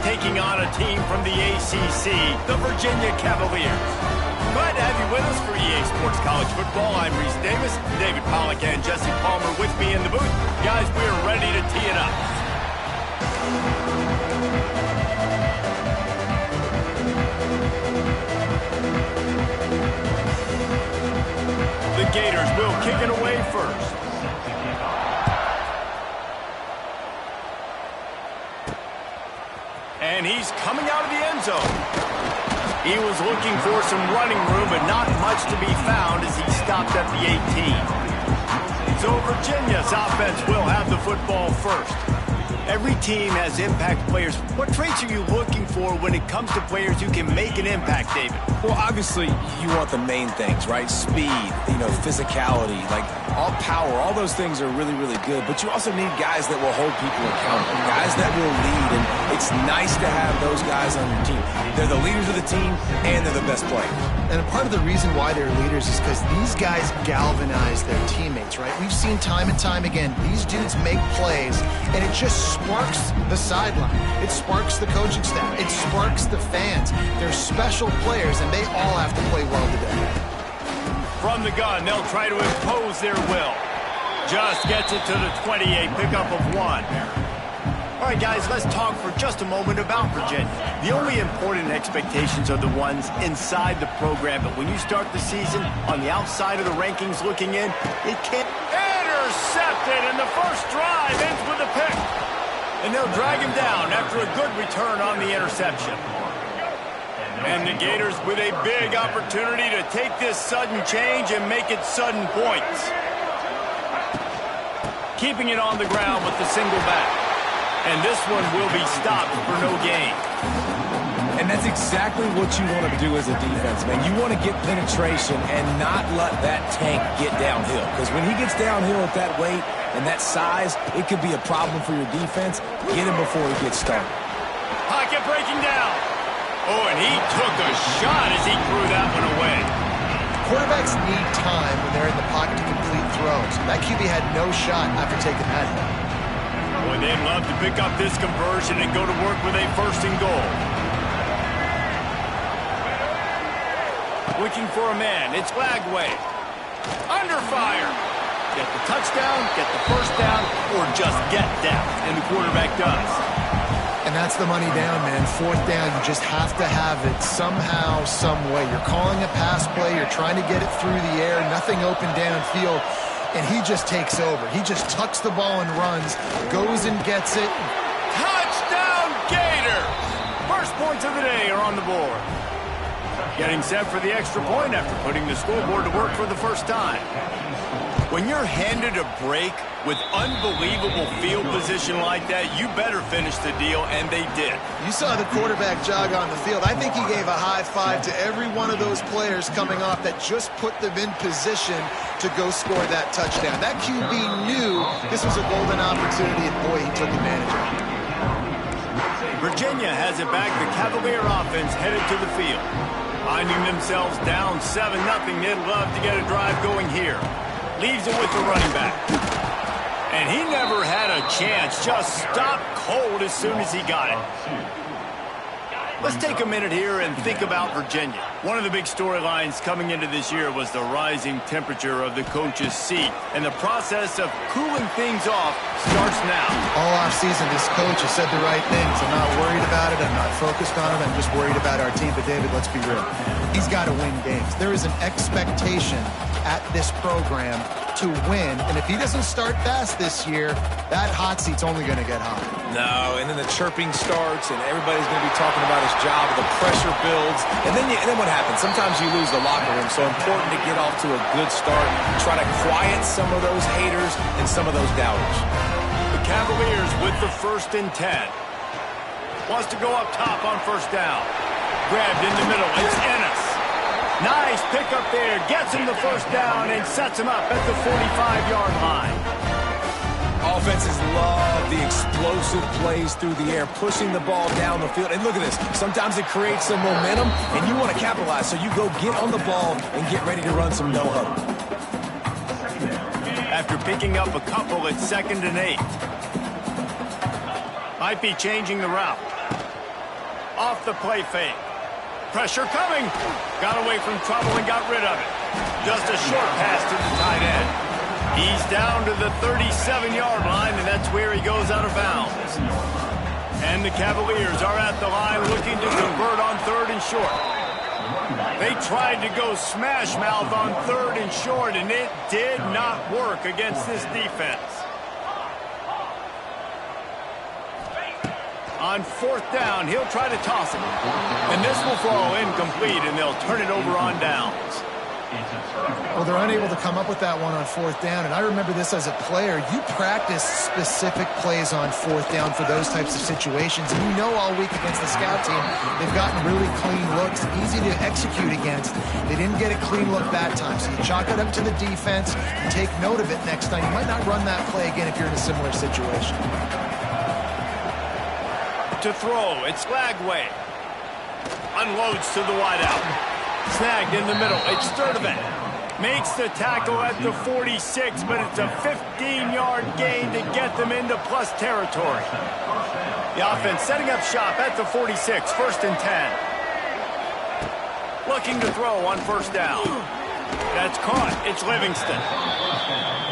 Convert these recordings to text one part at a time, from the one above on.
taking on a team from the ACC, the Virginia Cavaliers. Glad to have you with us for EA Sports College Football. I'm Reese Davis, David Pollack, and Jesse Palmer with me in the booth. Guys, we are ready to tee it up. The Gators will kick it away first. And he's coming out of the end zone. He was looking for some running room, but not much to be found as he stopped at the 18. So Virginia's offense will have the football first. Every team has impact players. What traits are you looking for when it comes to players who can make an impact, David? Well, obviously, you want the main things, right? Speed, physicality, like all power, all those things are really, really good. But you also need guys that will hold people accountable, guys that will lead. And it's nice to have those guys on your team. They're the leaders of the team, and they're the best players. And part of the reason why they're leaders is because these guys galvanize their teammates, right? We've seen time and time again, these dudes make plays, and it just sparks the sideline. It sparks the coaching staff. It sparks the fans. They're special players, and they all have to play well today. From the gun, they'll try to impose their will. Just gets it to the 28, pickup of 1. All right, guys, let's talk for just a moment about Virginia. The only important expectations are the ones inside the program, but when you start the season on the outside of the rankings looking in, it can't... Intercepted, and the first drive ends with a pick. And they'll drag him down after a good return on the interception. And the Gators with a big opportunity to take this sudden change and make it sudden points. Keeping it on the ground with the single back. And this one will be stopped for no gain. And that's exactly what you want to do as a defense, man. You want to get penetration and not let that tank get downhill. Because when he gets downhill at that weight and that size, it could be a problem for your defense. Get him before he gets started. Pocket breaking down. Oh, and he took a shot as he threw that one away. Quarterbacks need time when they're in the pocket to complete throws. That QB had no shot after taking that hit. Boy, they'd love to pick up this conversion and go to work with a first and goal. Looking for a man. It's Lagway. Under fire. Get the touchdown, get the first down, or just get down. And the quarterback does. And that's the money down, man. Fourth down, you just have to have it somehow, some way. You're calling a pass play. You're trying to get it through the air. Nothing open downfield. And he just takes over. He just tucks the ball and runs, goes and gets it. Touchdown, Gators! First points of the day are on the board. Getting set for the extra point after putting the scoreboard to work for the first time. When you're handed a break with unbelievable field position like that, you better finish the deal, and they did. You saw the quarterback jog on the field. I think he gave a high five to every one of those players coming off that just put them in position to go score that touchdown. That QB knew this was a golden opportunity, and boy, he took advantage of it. Virginia has it back. The Cavalier offense headed to the field. Finding themselves down 7-0, they'd love to get a drive going here. Leaves it with the running back. And he never had a chance. Just stopped cold as soon as he got it. Let's take a minute here and think about Virginia. One of the big storylines coming into this year was the rising temperature of the coach's seat. And the process of cooling things off starts now. All offseason, this coach has said the right things. I'm not worried about it. I'm not focused on it. I'm just worried about our team. But, David, let's be real. He's got to win games. There is an expectation at this program to win. And if he doesn't start fast this year, that hot seat's only going to get hotter. No, and then the chirping starts, and everybody's going to be talking about his job. The pressure builds, and then what happens? Sometimes you lose the locker room. So important to get off to a good start. Try to quiet some of those haters and some of those doubters. The Cavaliers with the 1st and 10. Wants to go up top on first down. Grabbed in the middle. It's Ennis. Nice pickup there. Gets him the first down and sets him up at the 45-yard line. Offenses love the explosive plays through the air, pushing the ball down the field. And look at this. Sometimes it creates some momentum, and you want to capitalize. So you go get on the ball and get ready to run some no-huddle. After picking up a couple at 2nd and 8. Might be changing the route. off the play fake. Pressure coming. Got away from trouble and got rid of it. Just a short pass to the tight end. He's down to the 37-yard line, and that's where he goes out of bounds. And the Cavaliers are at the line looking to convert on 3rd and short. They tried to go smash mouth on 3rd and short, and it did not work against this defense. On 4th down, he'll try to toss it. And this will fall incomplete, and they'll turn it over on downs. Well, they're unable to come up with that one on 4th down, and I remember this as a player. You practice specific plays on 4th down for those types of situations, and you know all week against the scout team, they've gotten really clean looks, easy to execute against. They didn't get a clean look that time, so you chalk it up to the defense and take note of it next time. You might not run that play again if you're in a similar situation. To throw, it's Lagway. Unloads to the wideout. Snagged in the middle, it's Sturdivant. Makes the tackle at the 46, but it's a 15-yard gain to get them into plus territory. The offense setting up shop at the 46, 1st and 10. Looking to throw on 1st down. That's caught, it's Livingston.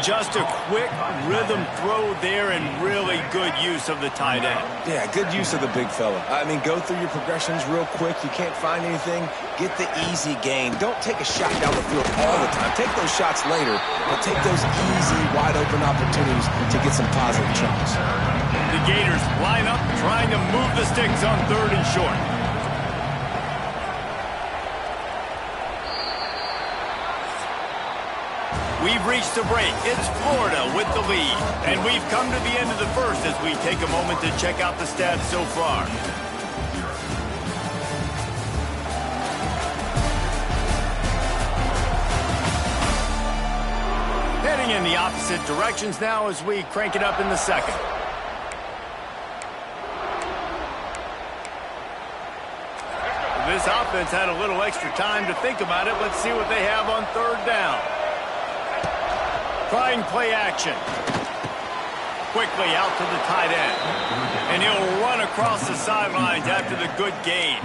Just a quick rhythm throw there and really good use of the tight end. Yeah, good use of the big fella. I mean, go through your progressions real quick. You can't find anything. Get the easy gain. Don't take a shot down the field all the time. Take those shots later, but take those easy, wide-open opportunities to get some positive chunks. The Gators line up, trying to move the sticks on 3rd and short. We've reached the break. It's Florida with the lead. And we've come to the end of the first as we take a moment to check out the stats so far. Heading in the opposite directions now as we crank it up in the second. This offense had a little extra time to think about it. Let's see what they have on 3rd down. Trying play action. Quickly out to the tight end. And he'll run across the sidelines after the good gain.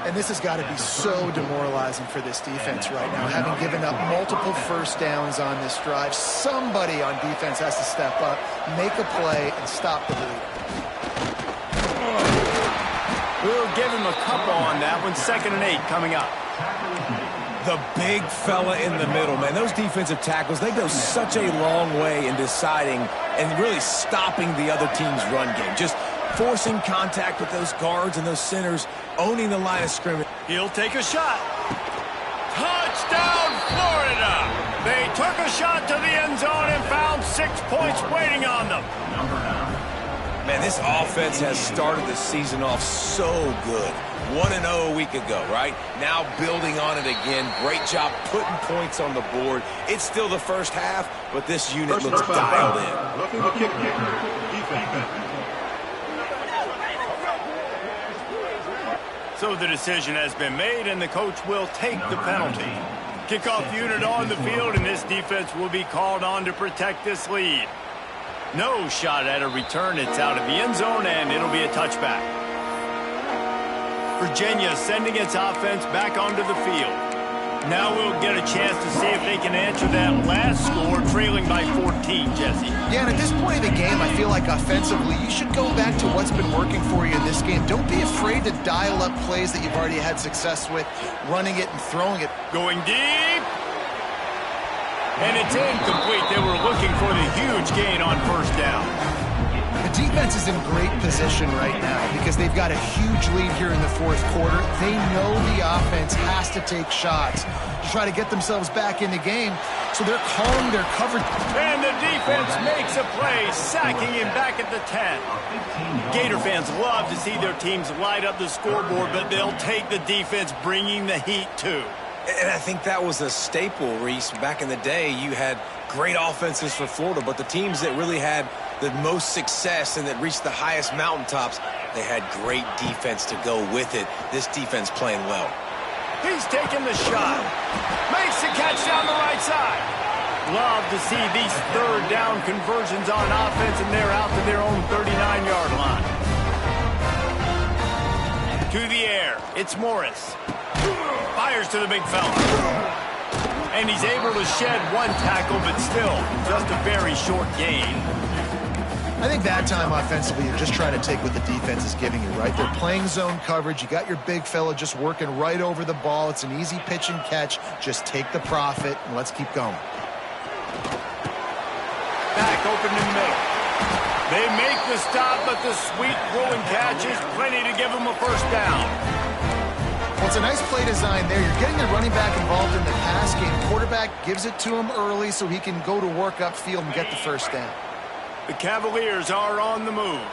And this has got to be so demoralizing for this defense right now. Having given up multiple 1st downs on this drive, somebody on defense has to step up, make a play, and stop the lead. We'll give him a couple on that one. 2nd and 8 coming up. The big fella in the middle, man. Those defensive tackles, they go such a long way in deciding and really stopping the other team's run game. Just forcing contact with those guards and those centers, owning the line of scrimmage. He'll take a shot. Touchdown, Florida! They took a shot to the end zone and found 6 points waiting on them. Man, this offense has started the season off so good. 1-0 a week ago, right? Now building on it again. Great job putting points on the board. It's still the first half, but this unit looks dialed in. So the decision has been made, and the coach will take the penalty. Kickoff unit on the field, and this defense will be called on to protect this lead. No shot at a return. It's out of the end zone, and it'll be a touchback. Virginia sending its offense back onto the field. Now we'll get a chance to see if they can answer that last score, trailing by 14, Jesse. Yeah, and at this point of the game, I feel like offensively, you should go back to what's been working for you in this game. Don't be afraid to dial up plays that you've already had success with, running it and throwing it. Going deep. And it's incomplete. They were looking for the huge gain on 1st down. The defense is in great position right now because they've got a huge lead here in the 4th quarter. They know the offense has to take shots to try to get themselves back in the game, so they're calling their coverage. And the defense makes a play, sacking him back at the 10. Gator fans love to see their teams light up the scoreboard, but they'll take the defense bringing the heat too. And I think that was a staple, Reese. Back in the day, you had great offenses for Florida, but the teams that really had the most success and that reached the highest mountaintops, they had great defense to go with it. This defense playing well. He's taking the shot. Makes the catch down the right side. Love to see these 3rd down conversions on offense, and they're out to their own 39-yard line. To the It's Morris. Fires to the big fella. And he's able to shed one tackle, but still just a very short gain. I think that time offensively, you're just trying to take what the defense is giving you, right? They're playing zone coverage. You got your big fella just working right over the ball. It's an easy pitch and catch. Just take the profit, and let's keep going. Back open in the middle. They make the stop, but the sweet throwing catch is plenty to give them a first down. Well, it's a nice play design there. You're getting the running back involved in the pass game. Quarterback gives it to him early so he can go to work upfield and get the first down. The Cavaliers are on the move.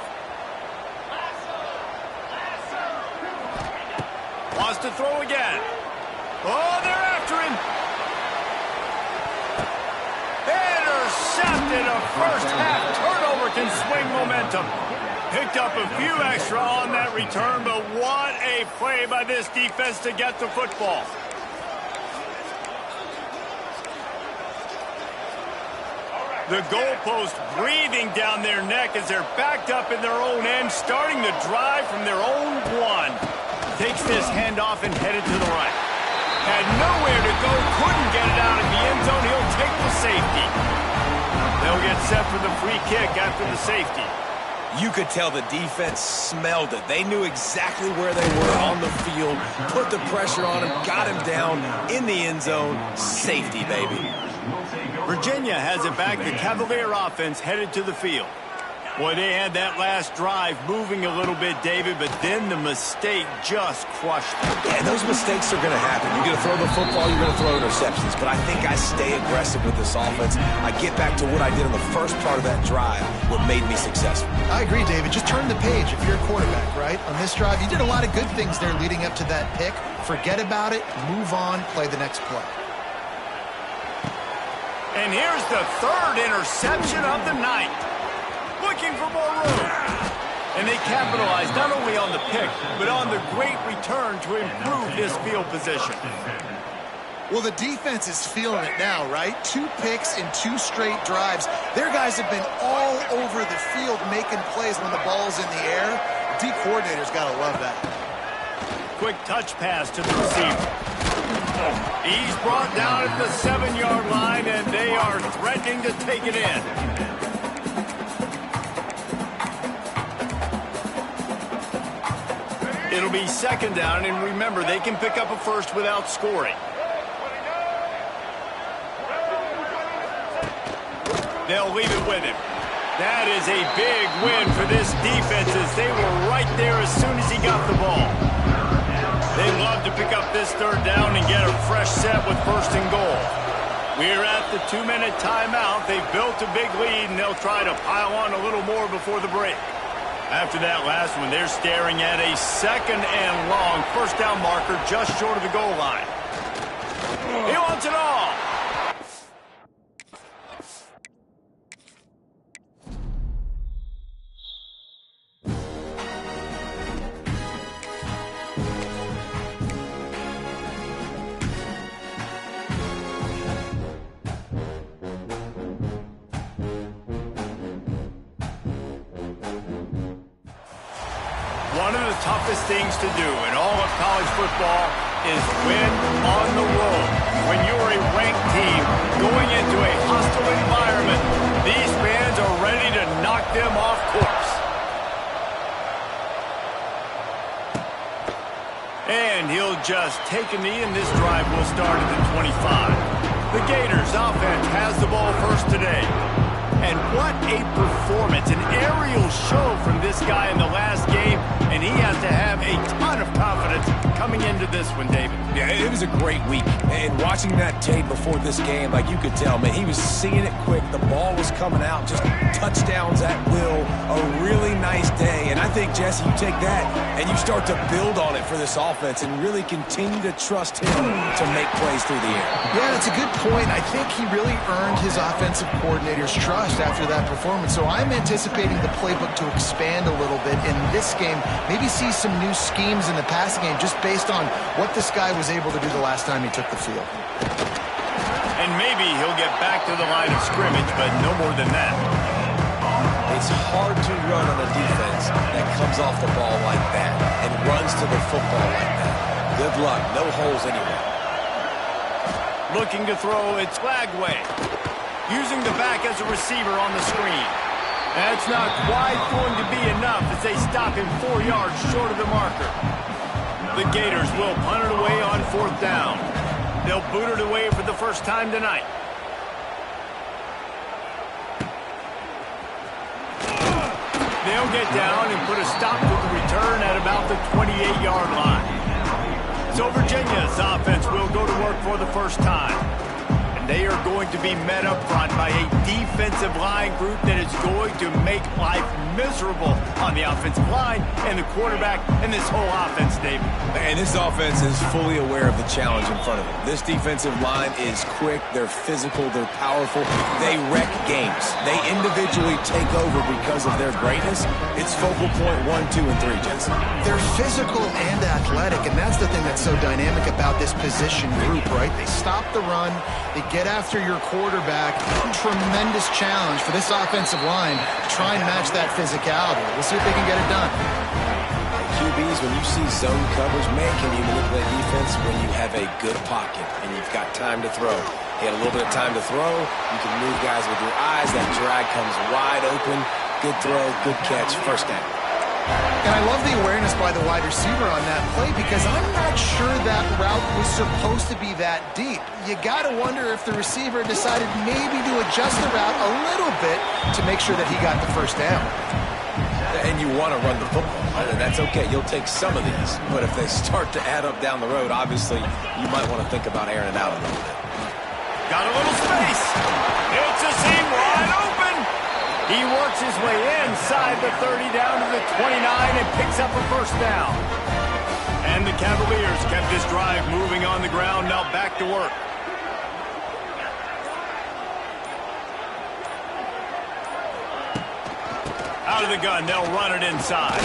Wants to throw again. Oh, they're after him. Intercepted. A first half turnover can swing momentum. Picked up a few extra on that return, but what a play by this defense to get the football. The goalpost breathing down their neck as they're backed up in their own end, starting the drive from their own one. Takes this handoff and headed to the right. Had nowhere to go, couldn't get it out of the end zone. He'll take the safety. They'll get set for the free kick after the safety. You could tell the defense smelled it. They knew exactly where they were on the field, put the pressure on him, got him down in the end zone. Safety, baby. Virginia has it back. The Cavalier offense headed to the field. Boy, they had that last drive moving a little bit, David, but then the mistake just crushed them. Yeah, those mistakes are going to happen. You're going to throw the football, you're going to throw interceptions. But I think I stay aggressive with this offense. I get back to what I did in the first part of that drive, what made me successful. I agree, David. Just turn the page if you're a quarterback, right? On this drive, you did a lot of good things there leading up to that pick. Forget about it, move on, play the next play. And here's the third interception of the night. Looking for more room. And they capitalize not only on the pick, but on the great return to improve this field position. Well, the defense is feeling it now, right? 2 picks in 2 straight drives. Their guys have been all over the field making plays when the ball's in the air. D coordinator's got to love that. Quick touch pass to the receiver. He's brought down at the 7-yard line, and they are threatening to take it in. It'll be second down, and remember, they can pick up a first without scoring. They'll leave it with him. That is a big win for this defense as they were right there as soon as he got the ball. They love to pick up this third down and get a fresh set with first and goal. We're at the 2-minute timeout. They've built a big lead, and they'll try to pile on a little more before the break. After that last one, they're staring at a 2nd and long first down marker just short of the goal line. He wants it all. One of the toughest things to do in all of college football is win on the road. When you're a ranked team going into a hostile environment, these fans are ready to knock them off course. And he'll just take a knee, and this drive will start at the 25. The Gators offense has the ball first today. And what a performance, an aerial show from this guy in the last game, and he has to have a ton of confidence coming into this one, David. Yeah, it was a great week, and watching that tape before this game, like you could tell, man, he was seeing it quick. The ball was coming out, just touchdowns at will, a really nice day. And I think, Jesse, you take that and you start to build on it for this offense and really continue to trust him to make plays through the air. Yeah, that's a good point. I think he really earned his offensive coordinator's trust after that performance. So I'm anticipating the playbook to expand a little bit in this game, maybe see some new schemes in the passing game just based on what this guy was able to do the last time he took the field. And maybe he'll get back to the line of scrimmage, but no more than that. It's hard to run on a defense that comes off the ball like that and runs to the football like that. Good luck. No holes anywhere. Looking to throw, it's Lagway. Using the back as a receiver on the screen. That's not quite going to be enough as they stop him 4 yards short of the marker. The Gators will punt it away on 4th down. They'll boot it away for the first time tonight. They'll get down and put a stop to the return at about the 28-yard line. So Virginia's offense will go to work for the first time. And they are going to be met up front by a defensive line group that is going to make life miserable on the offensive line and the quarterback and this whole offense, David. And this offense is fully aware of the challenge in front of them. This defensive line is quick, they're physical, they're powerful, they wreck games. They individually take over because of their greatness. It's focal point 1, 2, and 3, Jensen. They're physical and athletic, and that's the thing that's so dynamic about this position group, right? They stop the run, they get after your quarterback. Tremendous challenge for this offensive line to try and match that physicality. We'll see if they can get it done. QBs, when you see zone coverage, man, can you manipulate defense when you have a good pocket and you've got time to throw. You had a little bit of time to throw. You can move guys with your eyes. That drag comes wide open. Good throw, good catch, first down. And I love the awareness by the wide receiver on that play because I'm not sure that route was supposed to be that deep. You got to wonder if the receiver decided maybe to adjust the route a little bit to make sure that he got the first down. And you want to run the football. That's okay. You'll take some of these. But if they start to add up down the road, obviously, you might want to think about airing it out a little bit. Got a little space. It's a seam wide open. He works his way inside the 30 down to the 29 and picks up a first down. And the Cavaliers kept this drive moving on the ground. Now back to work. Out of the gun, they'll run it inside.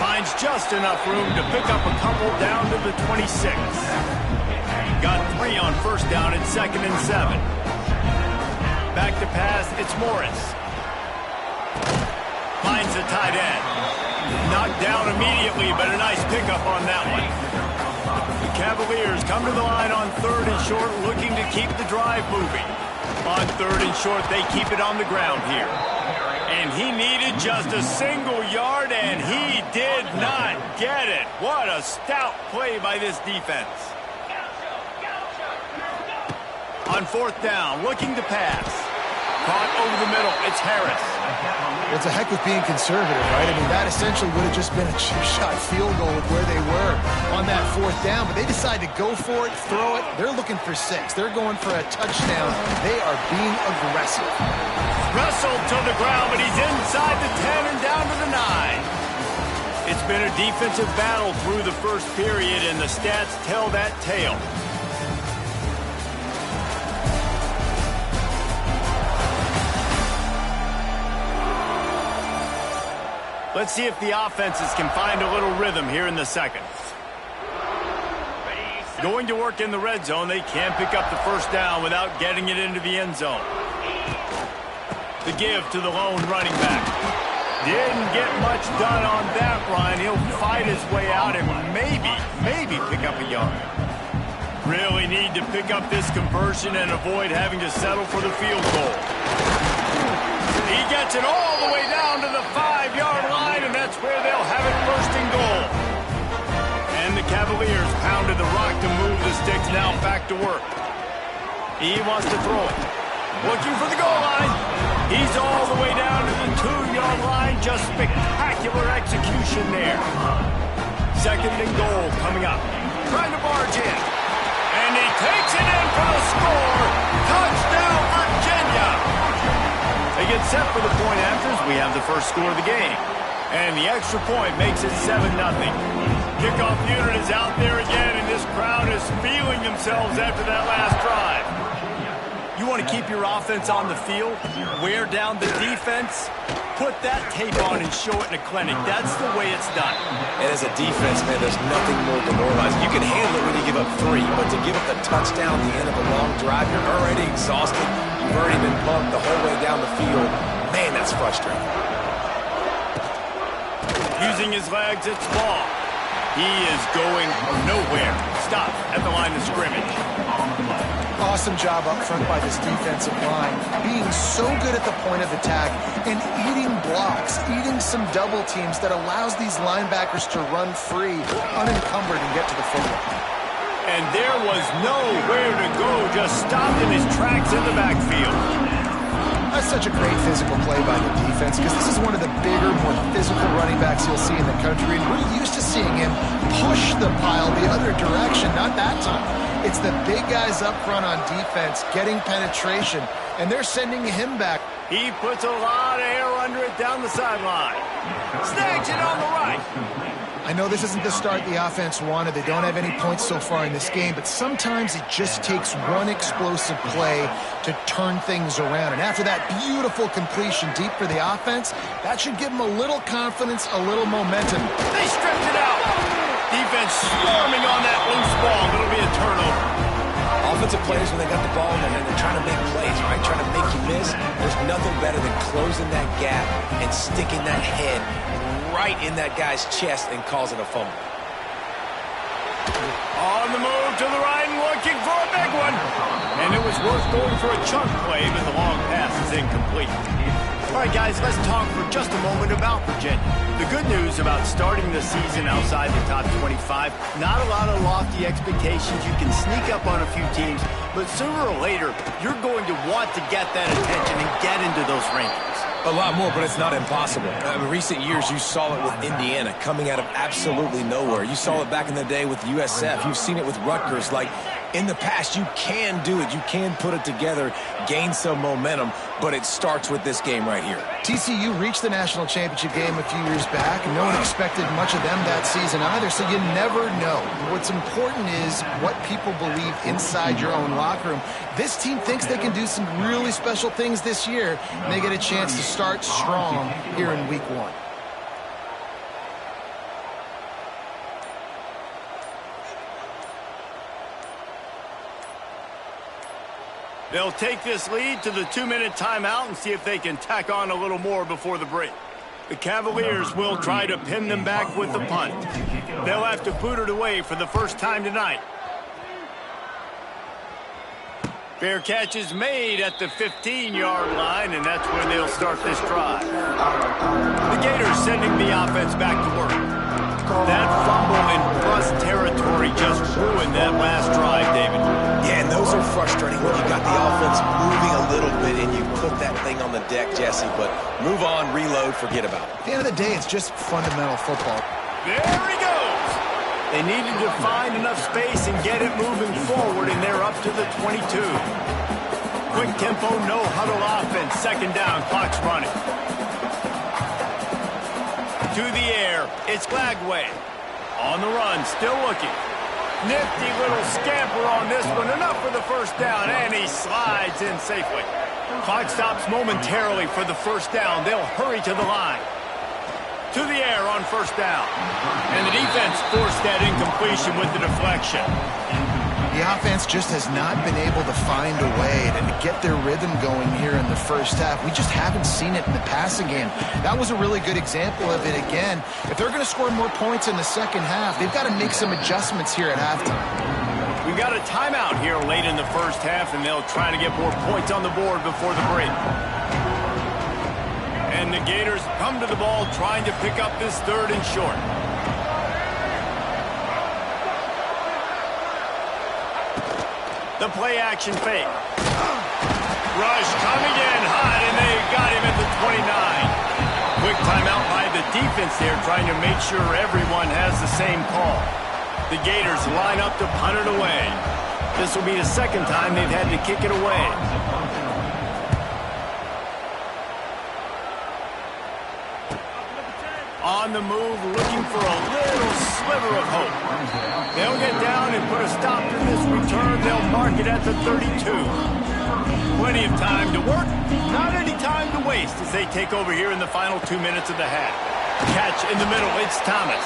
Finds just enough room to pick up a couple down to the 26. Got 3 on first down at 2nd and 7. Back to pass, it's Morris. Finds the tight end. Knocked down immediately, but a nice pickup on that one. The Cavaliers come to the line on 3rd and short, looking to keep the drive moving. On 3rd and short, they keep it on the ground here. And he needed just a single yard, and he did not get it. What a stout play by this defense. On 4th down, looking to pass. Caught over the middle, it's Harris. It's a heck of being conservative, right? I mean, that essentially would have just been a chip shot field goal with where they were on that 4th down, but they decided to go for it, throw it. They're looking for 6. They're going for a touchdown. They are being aggressive. Wrestled to the ground, but he's inside the 10 and down to the 9. It's been a defensive battle through the first period, and the stats tell that tale. Let's see if the offenses can find a little rhythm here in the second. Going to work in the red zone, they can't pick up the first down without getting it into the end zone. The give to the lone running back. Didn't get much done on that run. He'll fight his way out and maybe pick up a yard. Really need to pick up this conversion and avoid having to settle for the field goal. He gets it all the way down to the 5-yard line, and that's where they'll have it first and goal. And the Cavaliers pounded the rock to move the sticks, now back to work. He wants to throw it. Looking for the goal line. He's all the way down to the 2-yard line. Just spectacular execution there. 2nd and goal coming up. Trying to barge in. And he takes it in for the score. Touchdown, Virginia. They get set for the point afters. We have the first score of the game. And the extra point makes it 7-0. Kickoff unit is out there again, and this crowd is feeling themselves after that last drive. You want to keep your offense on the field, wear down the defense, put that tape on and show it in a clinic. That's the way it's done. And as a defense, man, there's nothing more demoralizing. You can handle it when you give up 3, but to give up the touchdown at the end of a long drive, you're already exhausted. You've already been pumped the whole way down the field. Man, that's frustrating. Using his legs, it's ball. He is going nowhere. Stop at the line of scrimmage. Awesome job up front by this defensive line, being so good at the point of attack and eating blocks, eating some double teams that allows these linebackers to run free, unencumbered, and get to the football. And there was nowhere to go, just stopped in his tracks in the backfield. That's such a great physical play by the defense because this is one of the bigger, more physical running backs you'll see in the country, and we're used to seeing him push the pile the other direction, not that time. It's the big guys up front on defense getting penetration, and they're sending him back. He puts a lot of air under it down the sideline. Snags it on the right. I know this isn't the start the offense wanted. They don't have any points so far in this game, but sometimes it just takes one explosive play to turn things around. And after that beautiful completion deep for the offense, that should give them a little confidence, a little momentum. They stripped it out. Defense swarming on that loose ball. It'll be a turnover. Offensive players, when they got the ball in their hand, they're trying to make plays, right? Trying to make you miss. There's nothing better than closing that gap and sticking that head right in that guy's chest and causing a fumble. On the move to the right and looking for a big one. And it was worth going for a chunk play, but the long pass is incomplete. All right, guys, let's talk for just a moment about Virginia. The good news about starting the season outside the top 25, not a lot of lofty expectations. You can sneak up on a few teams, but sooner or later, you're going to want to get that attention and get into those rankings. A lot more, but it's not impossible. In recent years, you saw it with Indiana coming out of absolutely nowhere. You saw it back in the day with USF. You've seen it with Rutgers. Like, in the past, you can do it. You can put it together, gain some momentum, but it starts with this game right here. TCU reached the national championship game a few years back, and no one expected much of them that season either, so you never know. What's important is what people believe inside your own locker room. This team thinks they can do some really special things this year, and they get a chance to start strong here in week 1. They'll take this lead to the 2-minute timeout and see if they can tack on a little more before the break. The Cavaliers will try to pin them back with the punt. They'll have to boot it away for the first time tonight. Fair catch is made at the 15-yard line, and that's where they'll start this drive. The Gators sending the offense back to work. That fumble in plus territory just ruined that last drive, David. Yeah, and those are frustrating when you got the offense moving a little bit and you put that thing on the deck, Jesse. But move on, reload, forget about it. At the end of the day, it's just fundamental football. There he goes. They needed to find enough space and get it moving forward, and they're up to the 22. Quick tempo, no huddle offense. Second down, clock's running. To the air, it's Glagway. On the run, still looking. Nifty little scamper on this one. Enough for the first down, and he slides in safely. Clock stops momentarily for the first down. They'll hurry to the line. To the air on first down. And the defense forced that incompletion with the deflection. The offense just has not been able to find a way to get their rhythm going here in the first half. We just haven't seen it in the passing game. That was a really good example of it again. If they're going to score more points in the second half, they've got to make some adjustments here at halftime. We've got a timeout here late in the first half, and they'll try to get more points on the board before the break. And the Gators come to the ball trying to pick up this third and short. The play action fake. Rush coming in hot, and they got him at the 29. Quick timeout by the defense there, trying to make sure everyone has the same call. The Gators line up to punt it away. This will be the second time they've had to kick it away. On the move, looking for a little sliver of hope. They'll get down and put a stop to this return. They'll mark it at the 32. Plenty of time to work, not any time to waste as they take over here in the final 2 minutes of the half. Catch in the middle, it's Thomas.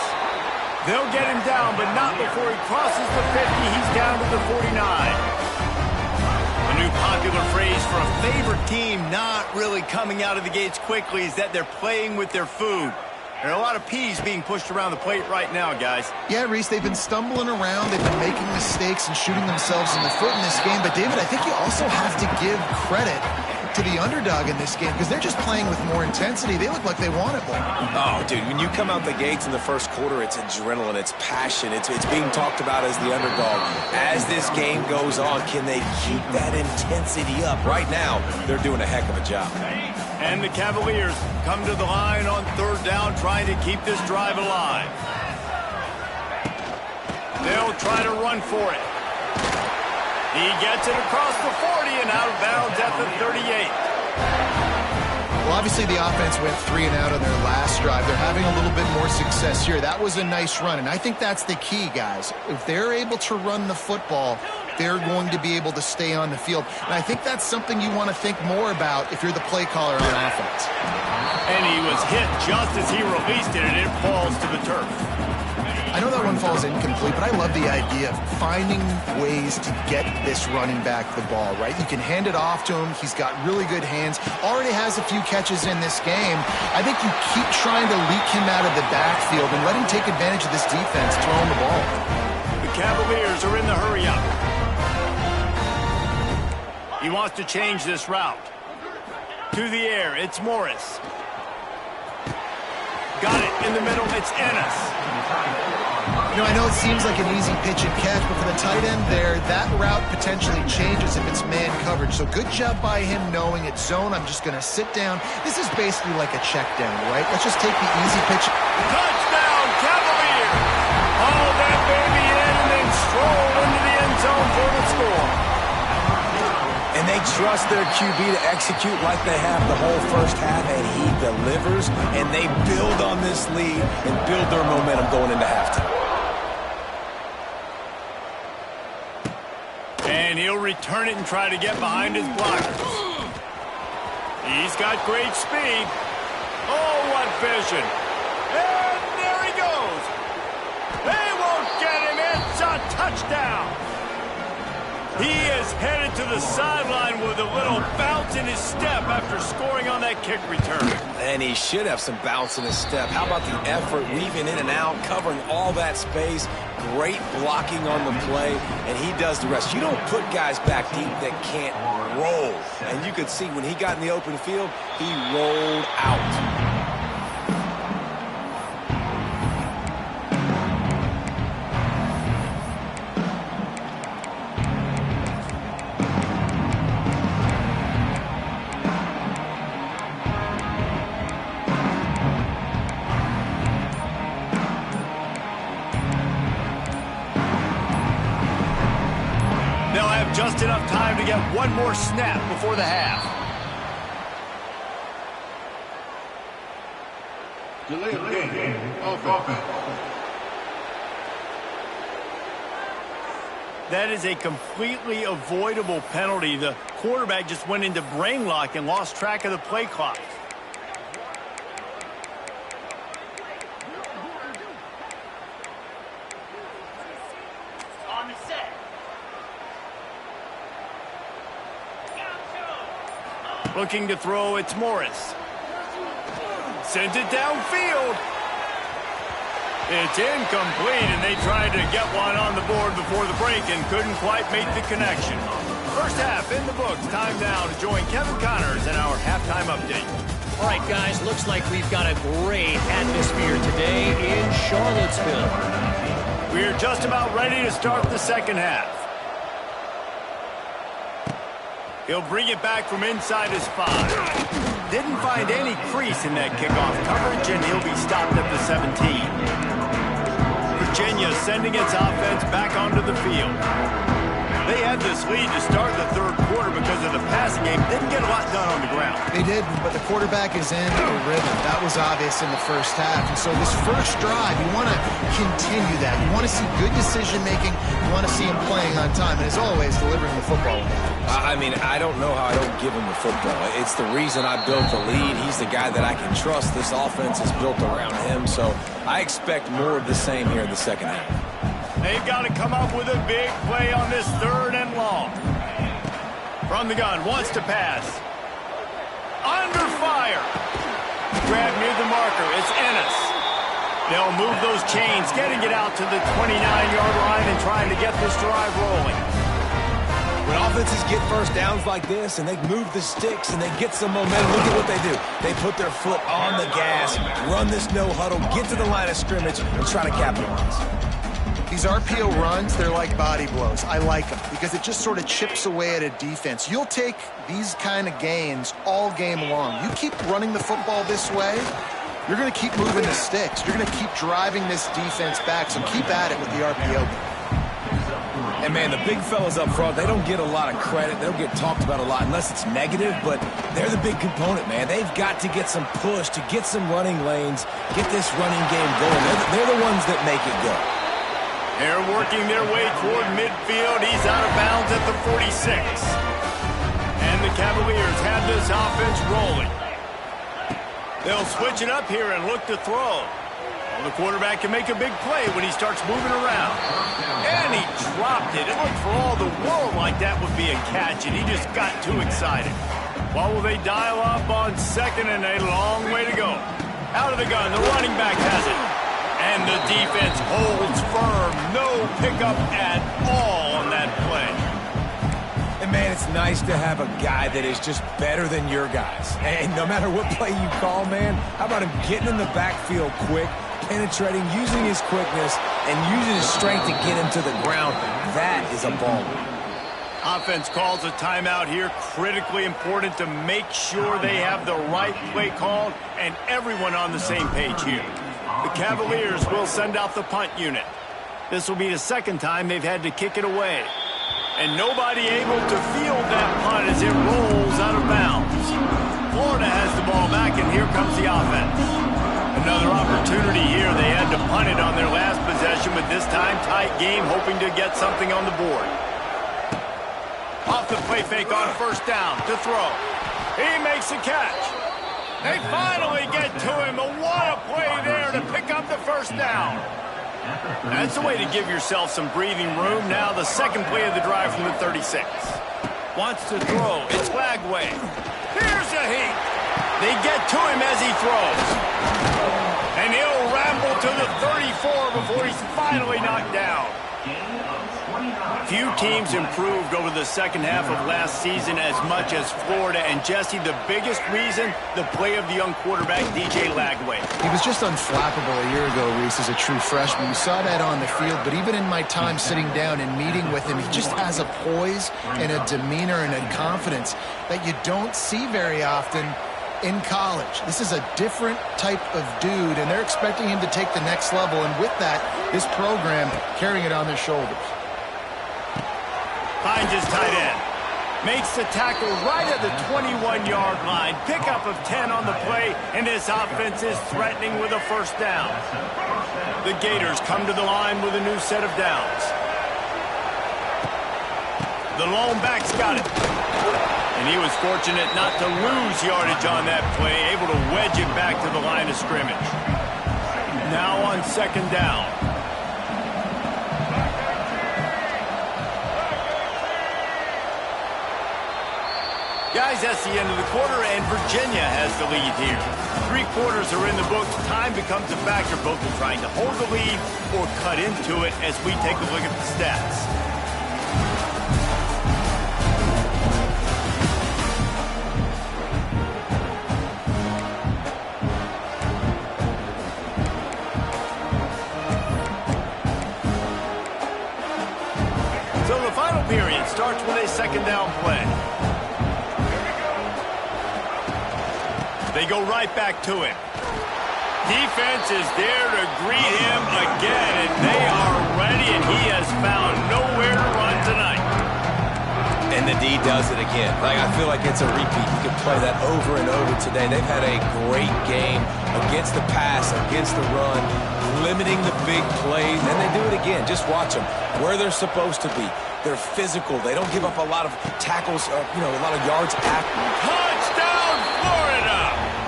They'll get him down, but not before he crosses the 50. He's down to the 49. A new popular phrase for a favorite team not really coming out of the gates quickly is that they're playing with their food. There are a lot of P's being pushed around the plate right now, guys. Yeah, Reese, they've been stumbling around. They've been making mistakes and shooting themselves in the foot in this game. But, David, I think you also have to give credit to the underdog in this game because they're just playing with more intensity. They look like they want it more. Oh, dude, when you come out the gates in the first quarter, it's adrenaline, it's passion, it's being talked about as the underdog. As this game goes on, can they keep that intensity up? Right now, they're doing a heck of a job. And the Cavaliers come to the line on third down, trying to keep this drive alive. They'll try to run for it. He gets it across the 40 and out of bounds at the 38. Well, obviously the offense went 3 and out on their last drive. They're having a little bit more success here. That was a nice run, and I think that's the key, guys. If they're able to run the football, they're going to be able to stay on the field. And I think that's something you want to think more about if you're the play caller on offense. And he was hit just as he released it, and it falls to the turf. I know that one falls incomplete, but I love the idea of finding ways to get this running back the ball, right? You can hand it off to him. He's got really good hands. Already has a few catches in this game. I think you keep trying to leak him out of the backfield and let him take advantage of this defense throwing the ball. The Cavaliers are in the hurry-up. He wants to change this route. To the air, it's Morris. Got it in the middle, it's Ennis. You know, I know it seems like an easy pitch and catch, but for the tight end there, that route potentially changes if it's man coverage. So good job by him knowing it's zone. I'm just going to sit down. This is basically like a check down, right? Let's just take the easy pitch. Touchdown, Cavaliers! Haul that baby in and then stroll into the end zone for the score. And they trust their QB to execute like they have the whole first half, and he delivers, and they build on this lead and build their momentum going into halftime. And he'll return it and try to get behind his blockers. He's got great speed. Oh, what vision. And there he goes. They won't get him. It's a touchdown. He is headed to the sideline with a little bounce in his step after scoring on that kick return. And he should have some bounce in his step. How about the effort, weaving in and out, covering all that space, great blocking on the play, and he does the rest. You don't put guys back deep that can't roll. And you could see when he got in the open field, he rolled out. Just enough time to get one more snap before the half. Delay of game. Offense. That is a completely avoidable penalty. The quarterback just went into brain lock and lost track of the play clock. Looking to throw, it's Morris. Sends it downfield. It's incomplete, and they tried to get one on the board before the break and couldn't quite make the connection. First half in the books. Time now to join Kevin Connors in our halftime update. All right, guys, looks like we've got a great atmosphere today in Charlottesville. We're just about ready to start the second half. He'll bring it back from inside his 5. Didn't find any crease in that kickoff coverage, and he'll be stopped at the 17. Virginia sending its offense back onto the field. They had this lead to start the third quarter because of the passing game. Didn't get a lot done on the ground. They did, but the quarterback is in a rhythm. That was obvious in the first half. And so this first drive, you want to continue that. You want to see good decision-making. You want to see him playing on time. And as always, delivering the football. I mean, I don't know how I don't give him the football. It's the reason I built the lead. He's the guy that I can trust. This offense is built around him. So I expect more of the same here in the second half. They've got to come up with a big play on this third and long. From the gun, wants to pass. Under fire. Grab near the marker, it's Ennis. They'll move those chains, getting it out to the 29-yard line and trying to get this drive rolling. When offenses get first downs like this and they move the sticks and they get some momentum, look at what they do. They put their foot on the gas, run this no huddle, get to the line of scrimmage, and try to capitalize. These RPO runs, they're like body blows. I like them because it just sort of chips away at a defense. You'll take these kind of gains all game long. You keep running the football this way, you're going to keep moving the sticks. You're going to keep driving this defense back, so keep at it with the RPO. And, man, the big fellas up front, they don't get a lot of credit. They don't get talked about a lot unless it's negative, but they're the big component, man. They've got to get some push, to get some running lanes, get this running game going. They're the ones that make it go. They're working their way toward midfield. He's out of bounds at the 46. And the Cavaliers have this offense rolling. They'll switch it up here and look to throw. Well, the quarterback can make a big play when he starts moving around. And he dropped it. It looked for all the world like that would be a catch, and he just got too excited. Well, will they dial up on second, and a long way to go. Out of the gun, the running back has it. And the defense holds firm. No pickup at all on that play. And, man, it's nice to have a guy that is just better than your guys. And no matter what play you call, man, how about him getting in the backfield quick, penetrating, using his quickness, and using his strength to get him to the ground? That is a ball. Offense calls a timeout here. Critically important to make sure they have the right play called and everyone on the same page here. The Cavaliers will send out the punt unit. This will be the second time they've had to kick it away. And nobody able to field that punt as it rolls out of bounds. Florida has the ball back, and here comes the offense. Another opportunity here. They had to punt it on their last possession, but this time tight game, hoping to get something on the board. Off the play fake on first down to throw. He makes the catch. They finally get to him. What a play there to pick up the first down. That's a way to give yourself some breathing room. Now the second play of the drive from the 36. Wants to throw. It's Lagway. Here's a heat. They get to him as he throws. And he'll ramble to the 34 before he's finally knocked down. Few teams improved over the second half of last season as much as Florida. And, Jesse, the biggest reason, the play of the young quarterback, DJ Lagway. He was just unflappable a year ago, Reese, as a true freshman. You saw that on the field, but even in my time sitting down and meeting with him, he just has a poise and a demeanor and a confidence that you don't see very often in college. This is a different type of dude, and they're expecting him to take the next level. And with that, this program carrying it on their shoulders. Finds his tight end. Makes the tackle right at the 21-yard line. Pickup of 10 on the play, and this offense is threatening with a first down. The Gators come to the line with a new set of downs. The lone back's got it. And he was fortunate not to lose yardage on that play, able to wedge it back to the line of scrimmage. Now on second down. Guys, that's the end of the quarter, and Virginia has the lead here. 3 quarters are in the books. Time becomes a factor, both in trying to hold the lead or cut into it as we take a look at the stats. So the final period starts with a second down play. They go right back to him. Defense is there to greet him again, and they are ready, and he has found nowhere to run tonight. And the D does it again. Like, I feel like it's a repeat. You can play that over and over today. They've had a great game against the pass, against the run, limiting the big plays, and they do it again. Just watch them. Where they're supposed to be. They're physical. They don't give up a lot of tackles, a lot of yards after. Touchdown, Florida!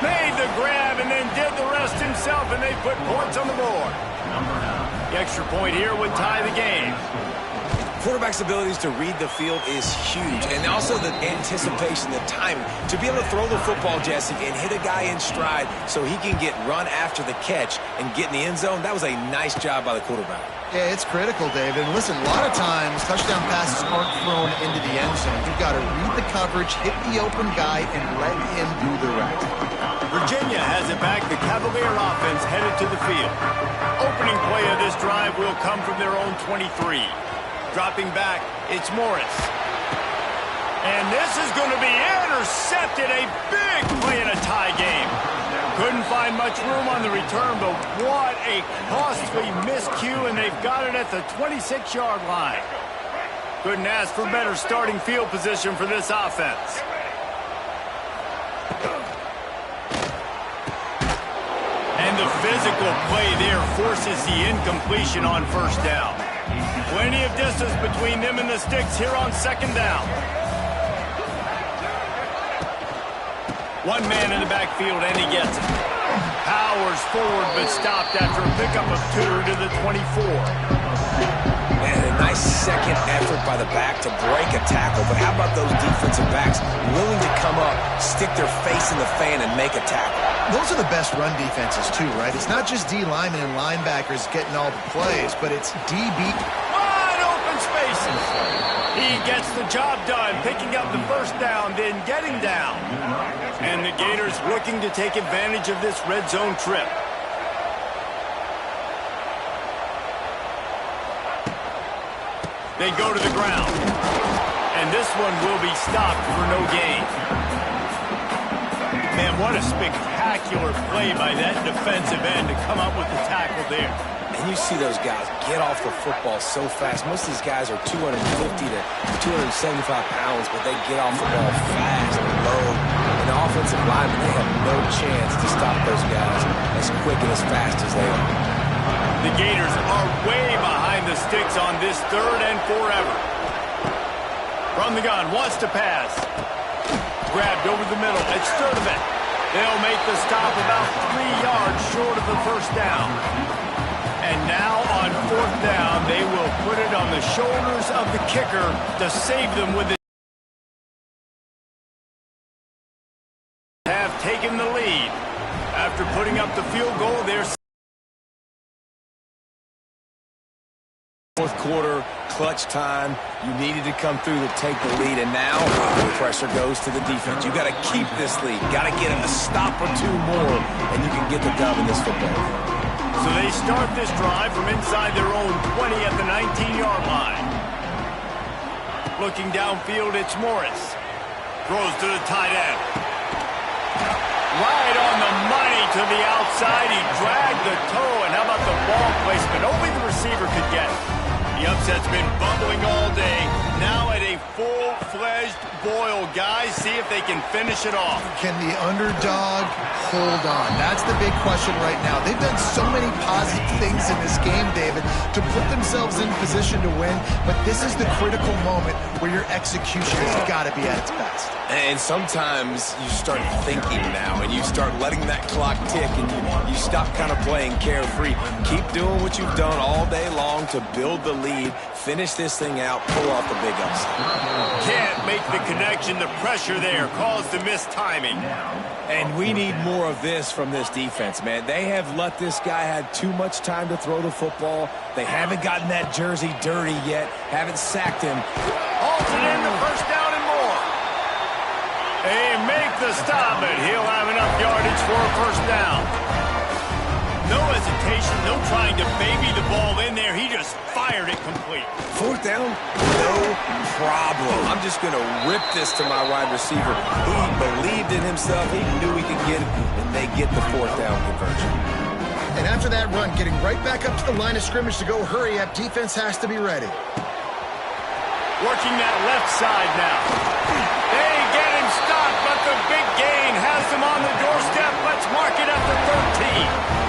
Made the grab and then did the rest himself, and they put points on the board. The extra point here would tie the game. Quarterback's abilities to read the field is huge, and also the anticipation, the timing. To be able to throw the football, Jesse, and hit a guy in stride so he can get run after the catch and get in the end zone, that was a nice job by the quarterback. Yeah, it's critical, David. And listen, a lot of times touchdown passes aren't thrown into the end zone. You've got to read the coverage, hit the open guy, and let him do the rest. Virginia has it back. The Cavalier offense headed to the field. Opening play of this drive will come from their own 23. Dropping back, it's Morris. And this is going to be intercepted. A big play in a tie game. Couldn't find much room on the return, but what a costly miscue, and they've got it at the 26-yard line. Couldn't ask for better starting field position for this offense. And the physical play there forces the incompletion on first down. Plenty of distance between them and the sticks here on second down. One man in the backfield, and he gets it. Powers forward, but stopped after a pickup of 2 to the 24. And a nice second effort by the back to break a tackle. But how about those defensive backs willing to come up, stick their face in the fan, and make a tackle? Those are the best run defenses, too, right? It's not just D linemen and linebackers getting all the plays, but it's DB. Wide open spaces. He gets the job done, picking up the first down, then getting down. And the Gators looking to take advantage of this red zone trip. They go to the ground. And this one will be stopped for no gain. Man, what a spectacular play by that defensive end to come up with the tackle there. And you see those guys get off the football so fast. Most of these guys are 250 to 275 pounds, but they get off the ball fast and low. And the offensive linemen, they have no chance to stop those guys as quick and as fast as they are. The Gators are way behind the sticks on this 3rd and forever. From the gun, wants to pass. Grabbed over the middle. It's Sturdivant. They'll make the stop about 3 yards short of the first down. And now on 4th down, they will put it on the shoulders of the kicker to save them with it. Have taken the lead. After putting up the field goal, they're 4th quarter, clutch time. You needed to come through to take the lead, and now the pressure goes to the defense. You got to keep this lead. Got to get a stop or 2 more, and you can get the dub in this football. So they start this drive from inside their own 20 at the 19-yard line. Looking downfield, it's Morris. Throws to the tight end. Right on the money to the outside. He dragged the toe, and how about the ball placement? Only the receiver could get it. The upset's been bubbling all day. Now at a full-fledged boil. Guys, see if they can finish it off. Can the underdog hold on? That's the big question right now. They've done so many positive things in this game, David, to put themselves in position to win, but this is the critical moment where your execution has got to be at its best. And sometimes you start thinking now, and you start letting that clock tick, and you stop kind of playing carefree. Keep doing what you've done all day long to build the lead, finish this thing out, pull off the big upset. Can't make the connection. The pressure there caused the mistiming. And we need more of this from this defense, man. They have let this guy have too much time to throw the football. They haven't gotten that jersey dirty yet, haven't sacked him. Halted in the first down and more. They make the stop, but he'll have enough yardage for a first down. No hesitation, no trying to baby the ball in there. He just fired it complete. 4th down, no problem. I'm just going to rip this to my wide receiver. He believed in himself. He knew he could get it, and they get the 4th down conversion. And after that run, getting right back up to the line of scrimmage to go hurry up, defense has to be ready. Working that left side now. They get him stopped, but the big gain has them on the doorstep. Let's mark it at the 13.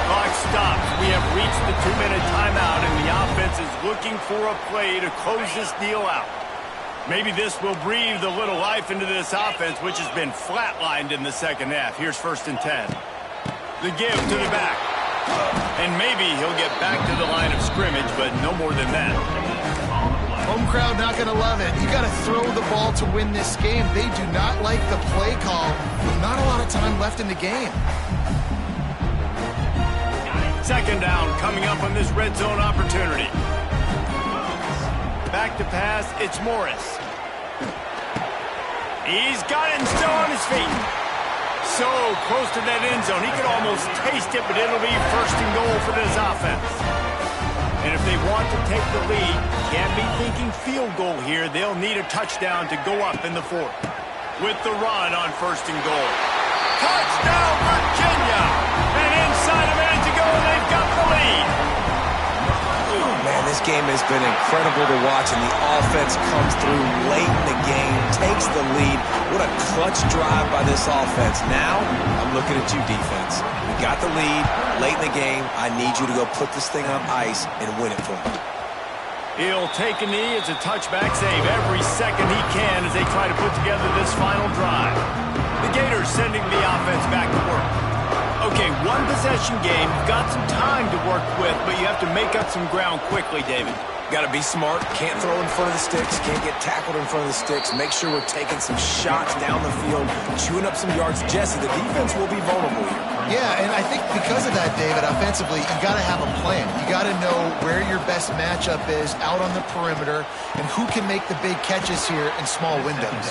Clock stops. We have reached the 2-minute timeout, and the offense is looking for a play to close this deal out. Maybe this will breathe a little life into this offense, which has been flatlined in the second half. Here's 1st and 10. The give to the back. And maybe he'll get back to the line of scrimmage. scrimmage, but no more than that. Home crowd not going to love it. You got to throw the ball to win this game. They do not like the play call. Not a lot of time left in the game. Second down coming up on this red zone opportunity. Back to pass, it's Morris. He's got it and still on his feet. So close to that end zone. He could almost taste it, but it'll be first and goal for this offense. And if they want to take the lead, can't be thinking field goal here. They'll need a touchdown to go up in the fourth. With the run on first and goal. Touchdown, Virginia! And inside a minute to go, and they've got the lead. Oh, man, this game has been incredible to watch, and the offense comes through late in the game, takes the lead. What a clutch drive by this offense. Now, I'm looking at you, defense. We got the lead late in the game. I need you to go put this thing on ice and win it for me. He'll take a knee. It's a touchback save every second he can as they try to put together this final drive. The Gators sending the offense back to work. Okay, one possession game. You've got some time to work with, but you have to make up some ground quickly, David. Got to be smart. Can't throw in front of the sticks. Can't get tackled in front of the sticks. Make sure we're taking some shots down the field, chewing up some yards. Jesse, the defense will be vulnerable here. Yeah, and I think because of that, David, offensively, you got to have a plan. You got to know where your best matchup is out on the perimeter and who can make the big catches here in small windows.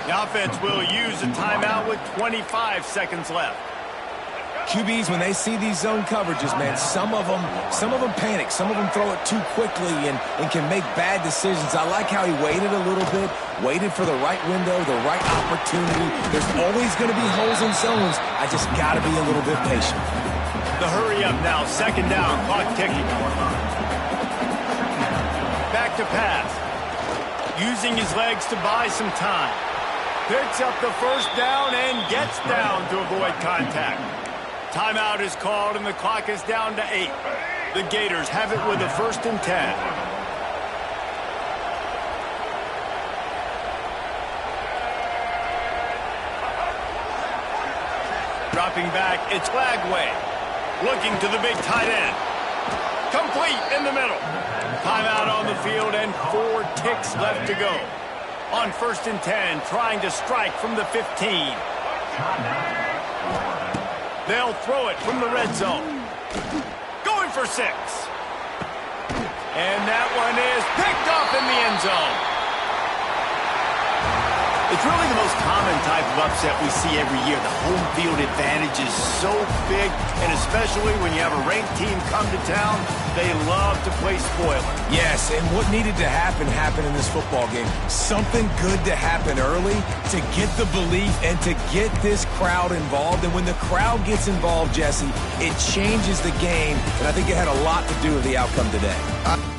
The offense will use a timeout with 25 seconds left. QBs, when they see these zone coverages, man, some of them panic. Some of them throw it too quickly and can make bad decisions. I like how he waited a little bit, waited for the right window, the right opportunity. There's always going to be holes in zones. I just got to be a little bit patient. The hurry up now, second down, clock ticking. Back to pass. Using his legs to buy some time. Picks up the first down and gets down to avoid contact. Timeout is called, and the clock is down to 8. The Gators have it with a 1st and 10. Dropping back, it's Lagway. Looking to the big tight end. Complete in the middle. Timeout on the field, and 4 ticks left to go. On 1st and 10, trying to strike from the 15. They'll throw it from the red zone. Going for 6. And that one is picked up in the end zone. It's really the most common type of upset we see every year. The home field advantage is so big, and especially when you have a ranked team come to town, they love to play spoiler. Yes, and what needed to happen happened in this football game. Something good to happen early to get the belief and to get this crowd involved. And when the crowd gets involved, Jesse, it changes the game, and I think it had a lot to do with the outcome today.